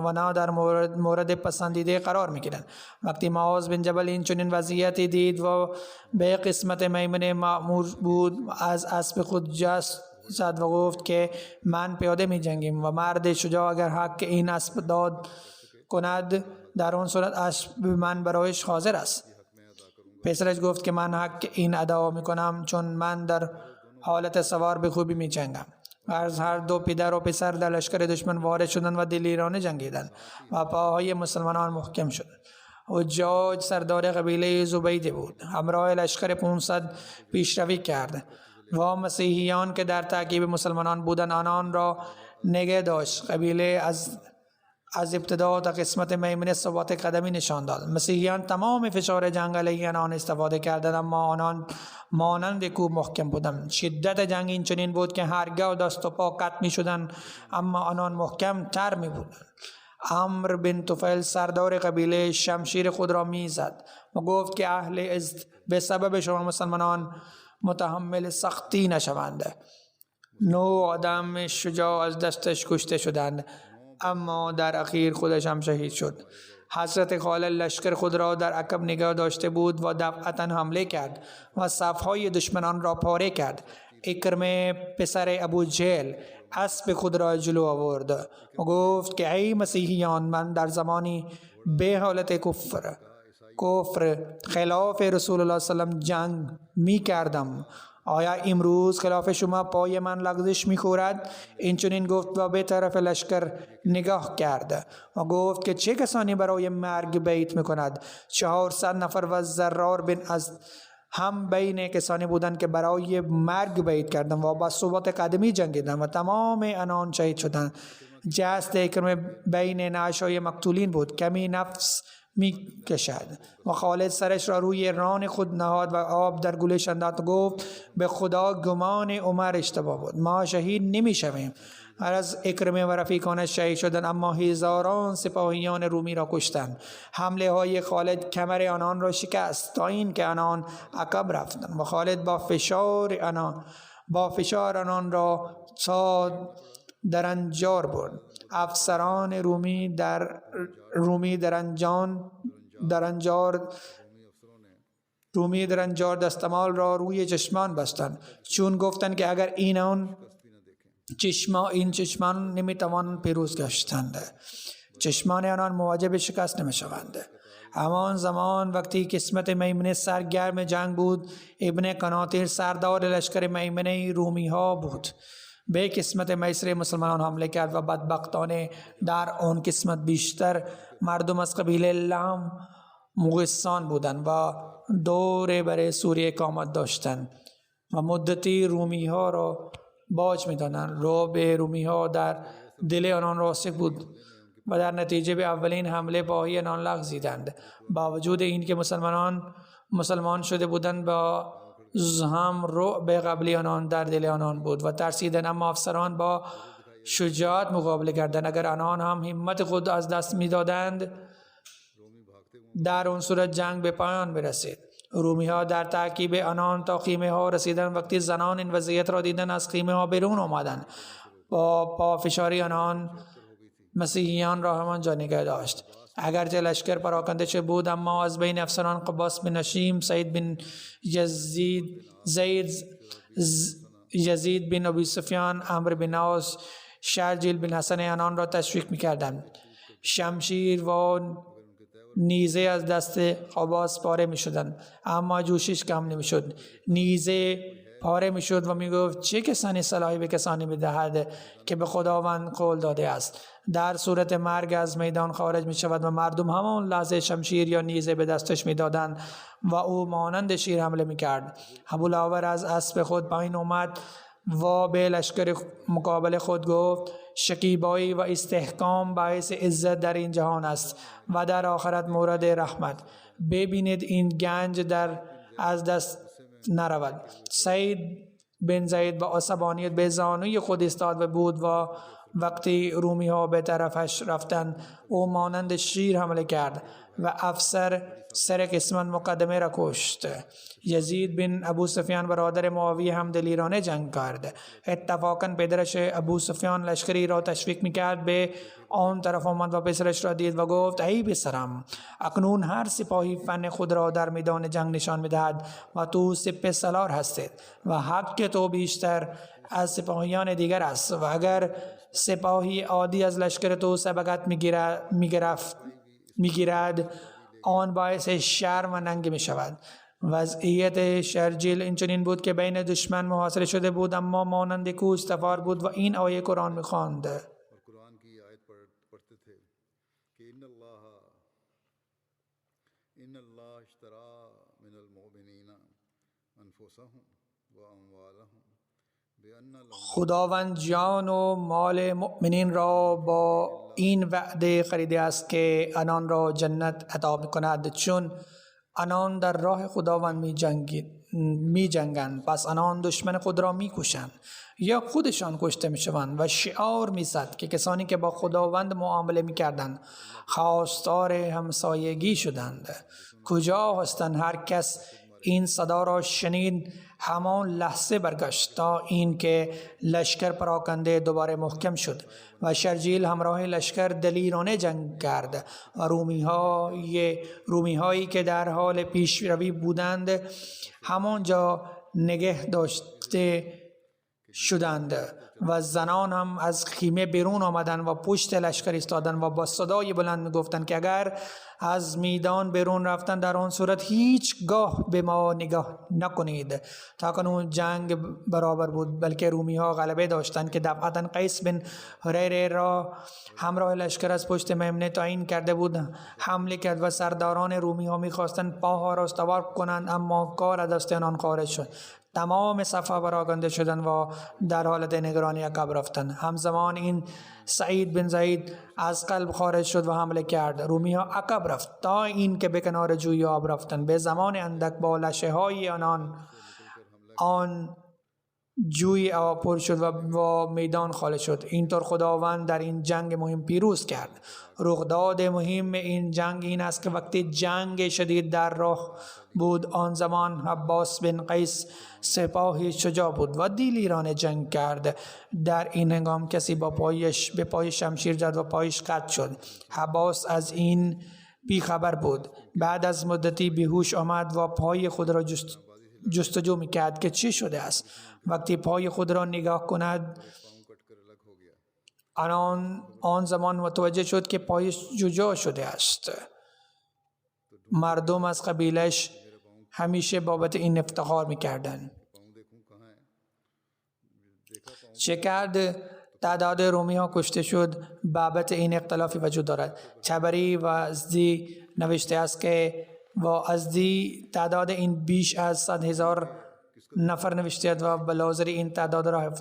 B: و نه در مورد پسندیده قرار میگیرند. وقتی معاذ بن جبل این چنین وضعیتی دید و به قسمت میمنه مأمور بود، از اسب خود جست زد و گفت که من پیاده می جنگیم و مرد شجاع اگر حق این اسب داد کند در آن صورت اسب من برایش حاضر است. پسرش گفت که من حق این ادا می کنم چون من در حالت سوار به خوبی می جنگم. از هر دو پدر و پسر در لشکر دشمن وارد شدند و دلیرانه جنگیدند و پاهای مسلمانان محکم شدند. حجاج سردار قبیله زبیده بود، همراه لشکر 500 پیشروی کرد و مسیحیان که در تعقیب مسلمانان بودند آنان را نگه داشت. قبیله از ابتدا تا قسمت میمنه ثبات قدمی نشان داد. مسیحیان تمام فشار جنگ علیه آنان استفاده کردند، اما آنان مانند کوه محکم بودند. شدت جنگ این چنین بود که هرگاه دست و پا قطع می شدند، اما آنان محکم تر می بودند. عمرو بن طفیل سردار قبیله شمشیر خود را می زد و گفت که اهل ازد به سبب شما مسلمانان متحمل سختی نشوند. 9 آدم شجاع از دستش کشته شدند، اما در اخیر خودش هم شهید شد. حضرت خالد لشکر خود را در عقب نگاه داشته بود و دفعتا حمله کرد و صفهای دشمنان را پاره کرد. اکرمه پسر ابو جهل اسب خود را جلو آورد و گفت که ای مسیحیان، من در زمانی به حالت کفر خلاف رسول الله صلی الله علیه و جنگ می کردم. آیا امروز خلاف شما پای من لغزش می خورد؟ این چنین گفت و به طرف لشکر نگاه کرد و گفت که چه کسانی برای مرگ بیعت می کند؟ 400 نفر و زرار بن از هم بین کسانی بودند که برای مرگ بیعت کردند و با ثبات قدمی جنگیدند و تمام آنان شهید شدند. جست اکرمه بین نعشای مقتولین بود، کمی نفس می کشد و خالد سرش را روی ران خود نهاد و آب در گلوش انداخت و گفت به خدا گمان عمر اشتباه بود، ما شهید نمی شویم. هر از اکرمه و رفیقانش شهید شدند، اما هزاران سپاهیان رومی را کشتند. حمله های خالد کمر آنان را شکست تا این که آنان عقب رفتند و خالد با فشار آنان را تا درنجار برد. افسران رومی درنجار دستمال را روی چشمان بستند، چون گفتند که اگر این چشمان نمیتوان پیروز گشتند، چشمان آنان مواجه شکست نمیشوند. همان زمان وقتی قسمت میمنه سرگرم جنگ بود، ابن قناطیر سردار لشکر میمنه رومی ها بود، به قسمت میسر مسلمانان حمله کرد و بدبختانه در آن قسمت بیشتر مردم از قبیله لام مغسان بودند و دور بر سوریه اقامت داشتند و مدتی رومی ها را باج می‌دادند. رعب رومی ها در دل آنان راسخ بود و در نتیجه به اولین حمله پاهی آنان لغزیدند. با وجود اینکه مسلمان شده بودند، با هم رعب قبلی آنان در دل آنان بود و ترسیدند، اما افسران با شجاعت مقابله کردند. اگر آنان هم همت خود از دست می‌دادند، در اون صورت جنگ به پایان برسید. رومی ها در تعقیب آنان تا خیمه ها رسیدند. وقتی زنان این وضعیت را دیدند، از خیمه ها بیرون آمدند. با پافشاری آنان مسیحیان را همانجا نگه داشت. اگرچه لشکر پراکنده شده بود، اما از بین افسران قباس بن نشیم، سعید بن یزید بن ابی سفیان، عمرو بن عاص، شرجیل بن حسن آنان را تشویق می‌کردند. شمشیر و نیزه از دست قباس پاره می‌شدند، اما جوشش کم نمی‌شد. نیزه پاره می‌شد و می‌گفت چه کسانی صلاحی به کسانی بدهد که به خداوند قول داده است. در صورت مرگ از میدان خارج می‌شود و مردم همان لحظه شمشیر یا نیزه به دستش می‌دادند و او مانند شیر حمله می‌کرد. ابوالآور از اسب خود پایین آمد و به لشکر مقابل خود گفت شکیبایی و استحکام باعث عزت در این جهان است و در آخرت مورد رحمت. ببینید این گنج از دست نرود. سعید بن زید با عصبانیت به زانوی خود ایستاد و بود و وقتی رومی ها به طرفش رفتند، او مانند شیر حمله کرد. و افسر سر قسمت مقدمه را کشت. یزید بن ابو سفیان برادر معاویه هم دلیرانه جنگ کرد. اتفاقا پدرش ابو سفیان لشکری را تشویق میکرد به آن طرف آمد و پسرش را دید و گفت ای پسرم، اکنون هر سپاهی فن خود را در میدان جنگ نشان میدهد و تو سپه سالار هستید و حق تو بیشتر از سپاهیان دیگر است و اگر سپاهی عادی از لشکر تو سبقت میگیرد آن باعث شرم و ننگ می شود. وضعیت شرجیل اینچنین بود که بین دشمن محاصره شده بود اما مانند کوه استوار بود و این آیه قرآن می خواند.
A: اور قرآن کی آیت پڑھتے تھے کہ ان اللہ اشترى من المؤمنین انفسهم و اموالهم بأن لهم.
B: خداوند جان و مال مؤمنین را با این وعده خریده است که آنان را جنت عطا می‌کند، چون آنان در راه خداوند می جنگند، پس آنان دشمن خود را می کشند یا خودشان کشته می شوند و شعار می زد که کسانی که با خداوند معامله می کردند خواستار همسایگی شدند. کجا هستند؟ هر کس این صدا را شنید همان لحظه برگشت تا این که لشکر پراکنده دوباره محکم شد و شرجیل همراه لشکر دلیرانه جنگ کرد و رومی هایی که در حال پیشروی بودند همانجا نگه داشته شدند و زنان هم از خیمه بیرون آمدند و پشت لشکر ایستادند و با صدای بلند میگفتند که اگر از میدان بیرون رفتن در آن صورت هیچگاه به ما نگاه نکنید. تا کنون جنگ برابر بود، بلکه رومی ها غلبه داشتند که دفعتا قیس بن حریره را همراه لشکر از پشت میمنه تعیین کرده بود حمله کرد و سرداران رومی ها میخواستند پاها را استوار کنند، اما کار از دست آنان خارج شد. تمام صفحه پراکنده شدند و در حالت نگرانی عقب رفتند. همزمان این سعید بن زید از قلب خارج شد و حمله کرد. رومی ها عقب رفت تا این که به کنار جوی آب رفتند. به زمان اندک با لشه های آن جوی آب پر شد و میدان خالی شد. اینطور خداوند در این جنگ مهم پیروز کرد. رخداد مهم این جنگ این است که وقتی جنگ شدید در راه بود، آن زمان عباس بن قیس سپاهی شجاع بود و دلیرانه جنگ کرد. در این هنگام کسی به پای شمشیر زد و پایش قطع شد. عباس از این بیخبر بود. بعد از مدتی بیهوش آمد و پای خود را جستجو میکرد که چی شده است. وقتی پای خود را نگاه کند آن زمان متوجه شد که پایش جوجا شده است. مردم از قبیلش همیشه بابت این افتخار میکردند. چه کرد؟ تعداد رومی ها کشته شد. بابت این اختلافی وجود دارد. طبری و ازدی نوشته است که ازدی تعداد این بیش از 100,000 نفر نوشته است و بلازری این تعداد را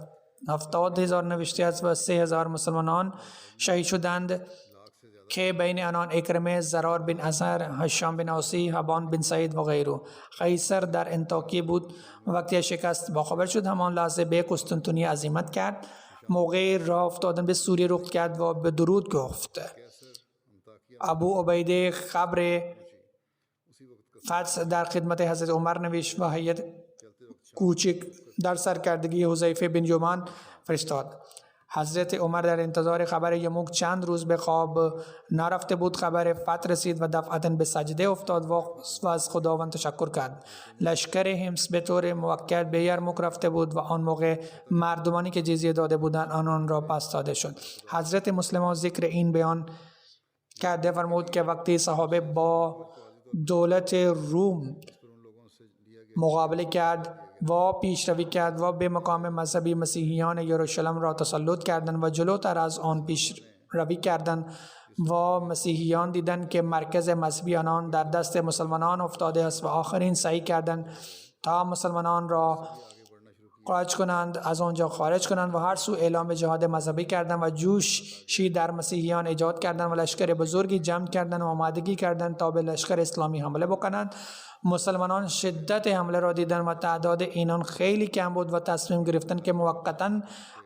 B: 70,000 نوشته است و 3,000 مسلمانان شهید شدند که بین آنان اکرمه، زرار بن اثر، هشام بن عاصی، حبان بن سعید و غیره. قیصر در انطاکیه بود. وقتی شکست باخبر شد همان لحظه به قسطنطنیه عزیمت کرد. موقع راه افتادن به سوریه رخ کرد و به درود گفت. ابو عبیده خبر فتح در خدمت حضرت عمر نوشت و هیئت کوچک در سرکردگی حذیفه بن یمان فرستاد. حضرت عمر در انتظار خبر یرموک چند روز به خواب نرفته بود. خبر فتح رسید و دفعتاً به سجده افتاد و از خداوند تشکر کرد. لشکر حمص به طور موقت به یرموک رفته بود و آن موقع مردمانی که جزیه داده بودند آنان را پس داده شد. حضرت مسلم ذکر این بیان کرده فرمود که وقتی صحابه با دولت روم مقابله کرد و پیشروی کرد و به مقام مذهبی مسیحیان یروشلم را تسلط کردند و جلوتر از آن پیشروی کردند و مسیحیان دیدند که مرکز مذهبی آنان در دست مسلمانان افتاده است و آخرین سعی کردند تا مسلمانان را خارج کنند، از آنجا خارج کنند و هر سو اعلام جهاد مذهبی کردند و جوشی در مسیحیان ایجاد کردند و لشکر بزرگی جمع کردند و آمادگی کردند تا به لشکر اسلامی حمله بکنند. مسلمانان شدت حمله را دیدند و تعداد اینان خیلی کم بود و تصمیم گرفتند که موقتا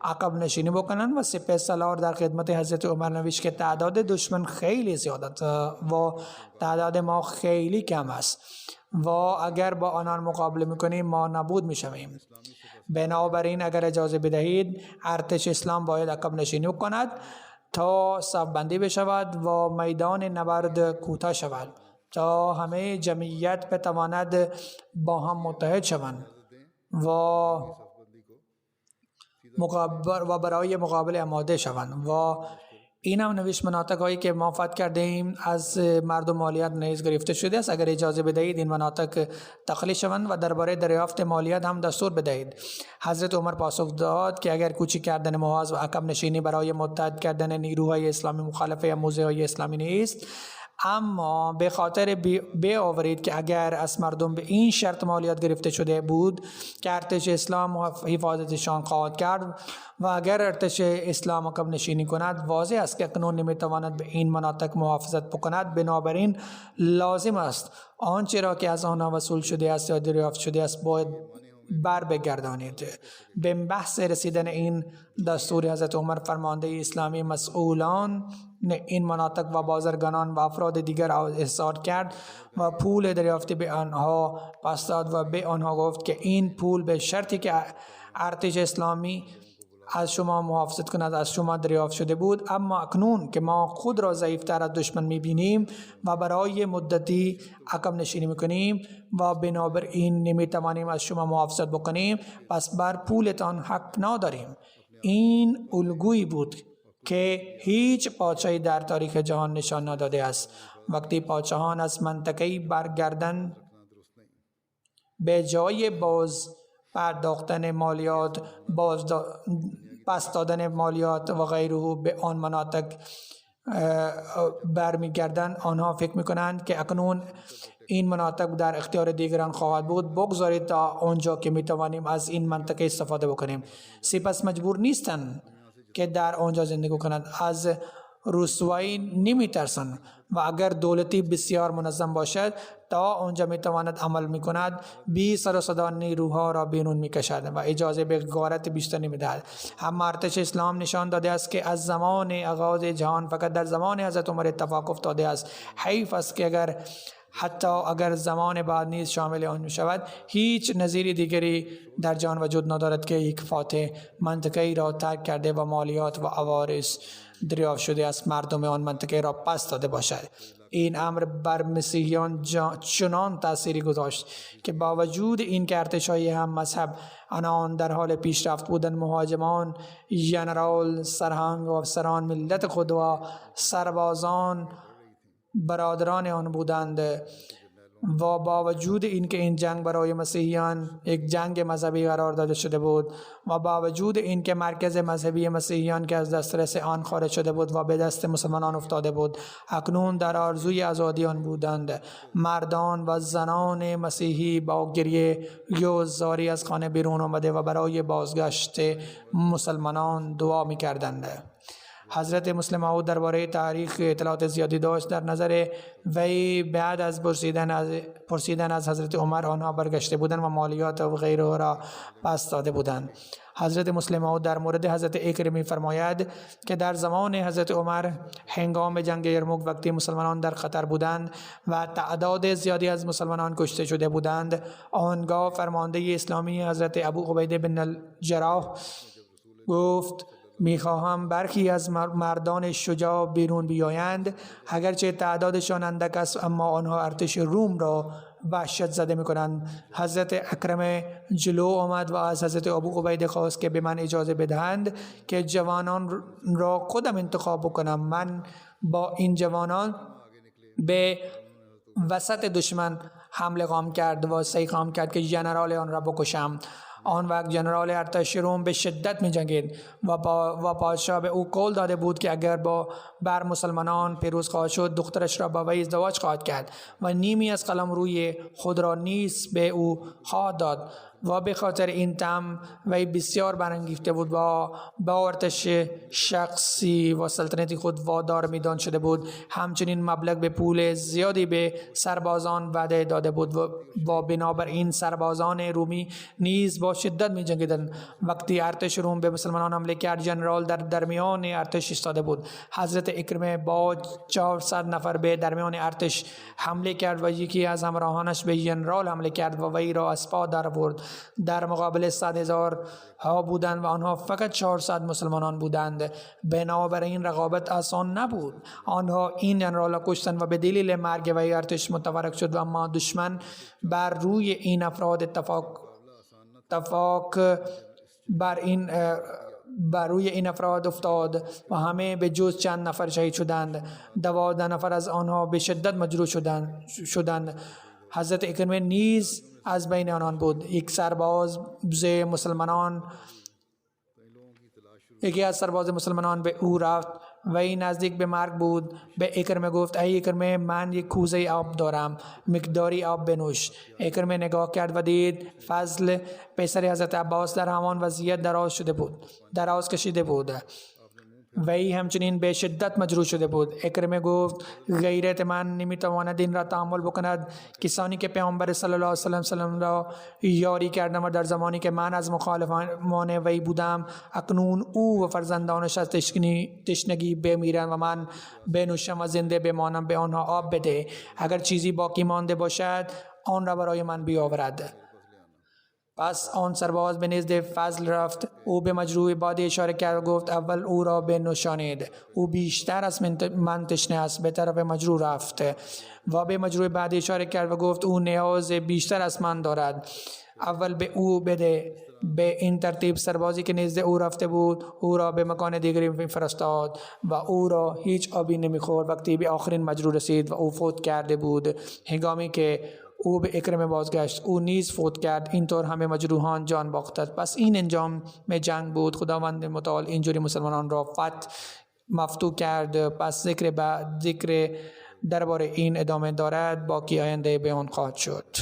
B: عقب نشینی بکنند و سپه سالار در خدمت حضرت عمر نوشت که تعداد دشمن خیلی زیاد است و تعداد ما خیلی کم است و اگر با آنان مقابله میکنیم ما نابود میشویم. بنابراین اگر اجازه بدهید ارتش اسلام باید عقب نشینی کند تا صف بندی بشود و میدان نبرد کوتاه شود تا همه جمعیت بتواند با هم متحد شوند و برای مقابله آماده شوند. و این هم نوشت مناطق هایی که ما فتح کرده ایم از مردم مالیات نیز گرفته شده است. اگر اجازه بدهید این مناطق تخلیه شوند و درباره دریافت مالیات هم دستور بدهید. حضرت عمر پاسخ داد که اگر کوچک کردن محاذ و عقب نشینی برای متحد کردن نیروهای اسلامی مخالف موضع های اسلامی نیست، اما به خاطر بیاورید که اگر از مردم به این شرط مالیات گرفته شده بود که ارتش اسلام حفاظتشان خواهد کرد و اگر ارتش اسلام عقب نشینی کند واضح است که اکنون نمیتواند به این مناطق محافظت بکند. بنابراین لازم است آنچه را که از آنها وصول شده است یا دریافت شده است باید بر بگردانید. به بحث رسیدن این دستور حضرت عمر فرمانده اسلامی مسئولان این مناطق و بازرگانان و افراد دیگر احضار کرد و پول دریافتی به آنها پس داد و به آنها گفت که این پول به شرطی که ارتش اسلامی از شما محافظت کند از شما دریافت شده بود، اما اکنون که ما خود را ضعیفتر از دشمن میبینیم و برای مدتی عقب نشینی میکنیم و بنابراین نمیتوانیم از شما محافظت بکنیم، پس بر پولتان حق نداریم. این الگویی بود که هیچ پادشاهی در تاریخ جهان نشان نداده است. وقتی پادشاهان از منطقه‌ای برگردن به جای باز پرداختن مالیات، پس دادن مالیات و غیره به آن مناطق برمیگردند، آنها فکر میکنند که اکنون این مناطق در اختیار دیگران خواهد بود، بگذارید تا آنجا که میتوانیم از این منطقه استفاده بکنیم. سپس مجبور نیستند که در آنجا زندگی کنند، از رسوایی نمیترسند و اگر دولتی بسیار منظم باشد تا آنجا میتواند عمل میکند، بی سر و صدا نیروها را بیرون میکشد و اجازه به غارت بیشتر نمیدهد. اما ارتش اسلام نشان داده است که از زمان آغاز جهان فقط در زمان حضرت عمر اتفاق افتاده است. حیف است که حتی اگر زمان بعد نیز شامل آن شود، هیچ نظیر دیگری در جهان وجود ندارد که یک فاتح منطقه‌ای را ترک کرده و مالیات و عوارض دریافت شده از مردم آن منطقه را پس داده باشد. این امر بر مسیحیان چنان تأثیری گذاشت که با وجود این که ارتشای هم مذهب آنان در حال پیشرفت بودند، مهاجمان، ژنرال، سرهنگ و افسران ملت خود و سربازان برادران آن بودند و با وجود اینکه این جنگ برای مسیحیان یک جنگ مذهبی قرار داده شده بود و با وجود اینکه مرکز مذهبی مسیحیان که از دسترس آن خارج شده بود و به دست مسلمانان افتاده بود، اکنون در آرزوی آزادی آن بودند. مردان و زنان مسیحی با گریه و زاری از خانه بیرون آمده و برای بازگشت مسلمانان دعا می‌کردند. حضرت مسلم موعود درباره تاریخ اطلاعات زیادی داشت. در نظر وی بعد از پرسیدن از حضرت عمر آنها برگشته بودند و مالیات و غیره را پس داده بودند. حضرت مسلم موعود در مورد حضرت اکرمی فرماید که در زمان حضرت عمر هنگام جنگ یرموک وقتی مسلمانان در خطر بودند و تعداد زیادی از مسلمانان کشته شده بودند، آنگاه فرمانده اسلامی حضرت ابو عبیده بن الجراح گفت میخواهم برخی از مردان شجاع بیرون بیایند، اگرچه تعدادشان اندک است اما آنها ارتش روم را وحشت زده میکنند. حضرت اکرم جلو آمد و از حضرت ابو عبیده خواست که به من اجازه بدهند که جوانان را خودم انتخاب بکنم. من با این جوانان به وسط دشمن حمله خواهم کرد و سعی خواهم کرد که ژنرال آن را بکشم. آن وقت ژنرال ارتش روم به شدت می جنگید و پادشاه به او قول داده بود که اگر بر مسلمانان پیروز خواهد شد، دخترش را با وی ازدواج خواهد کرد و نیمی از قلمروی خود را نیز به او خواهد داد. و به خاطر این طمع وی بسیار برانگیخته بود و با ارتش شخصی و سلطنتی خود وادار میدان شده بود. همچنین مبلغ به پول زیادی به سربازان وعده داده بود و بنابراین سربازان رومی نیز با شدت می جنگیدند. وقتی ارتش روم به مسلمانان حمله کرد، ژنرال در درمیان ارتش ایستاده بود. حضرت اکرمه با 400 نفر به درمیان ارتش حمله کرد و یکی از همراهانش به ژنرال حمله کرد و وی را از پا در آورد. در مقابل 100,000 ها بودند و آنها فقط 400 مسلمانان بودند. بنابراین رقابت آسان نبود. آنها این ژنرال را کشتند و به دلیل مرگ وی ارتش متفرق شد و اما دشمن بر روی این افراد بر روی این افراد افتاد و همه به جز چند نفر شهید شدند. 12 نفر از آنها به شدت مجروح شدند. حضرت اکرمه نیز از بین آنان بود. یکی از سرباز مسلمانان به او رفت و این نزدیک به مرگ بود. به اکرمه گفت: ای اکرمه، من یک کوزه آب دارم، مقداری آب بنوش. اکرمه نگاه کرد و دید فضل پسر حضرت عباس در همان وضعیت دراز کشیده بود. وی همچنین به شدت مجروح شده بود. اکرمه گفت: غیرت من نمیتواند این را تحمل بکند. کسانی که پیامبر صلی الله علیه وسلم را یاری کردند و در زمانی که من از مخالفان وی بودم، اکنون او و فرزندانش از تشنگی بمیرند و من بنوشم و زنده بمانم. به آنها آب بده. اگر چیزی باقی مانده باشد آن را برای من بیاورد. پس آن سرباز به نزد فضل رفت. او به مجروح بعد اشاره کرد و گفت: اول او را بنوشانید. او بیشتر از من تشنه است. به طرف مجروح رفت و به مجروح بعد اشاره کرد و گفت: او نیاز بیشتر از من دارد. اول به او بده. به این ترتیب سربازی که نزد او رفته بود او را به مکان دیگری فرستاد و او را هیچ آبی نمیخورد. وقتی به آخرین مجروح رسید و او فوت کرده بود، هنگامی که او به اکرمه بازگشت او نیز فوت کرد. اینطور همه مجروحان جان باختند. پس این انجام جنگ بود. خداوند متعال اینجوری مسلمانان را مفتوح کرد. پس ذکر درباره این ادامه دارد، باقی آینده بیان خواهد شد.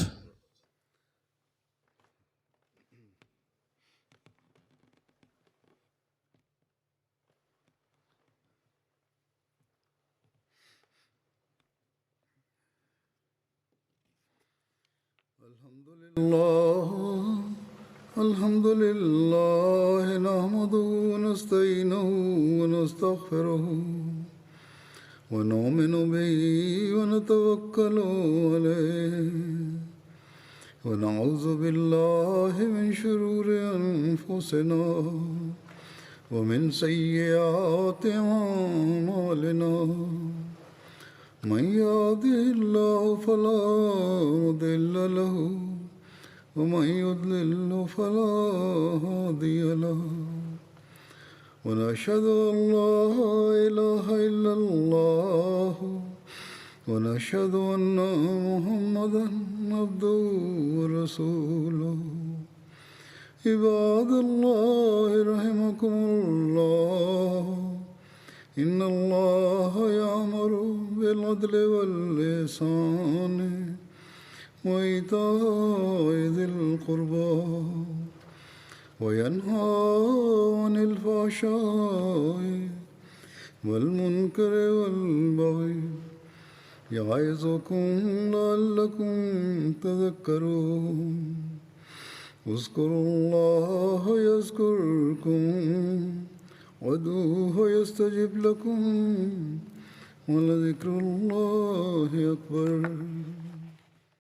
A: الحمد لله نحمده ونستعينه ونستغفره ونؤمن به ونتوكل عليه ونعوذ بالله من شرور أنفسنا ومن سيئات أعمالنا. من يهده الله فلا مضل له ومن يضلل فلا هادي له. ونشهد أن لا إله إلا الله ونشهد أن محمدا عبده ورسوله. عباد الله رحمكم الله، إن الله يأمر بالعدل والإحسان وإيتاء ذي القربى وينهى عن الفحشاء والمنكر والبغي يعظكم لعلكم تذكرون. اذكروا الله يذكركم وادعوه يستجب لكم ولذكر الله أكبر.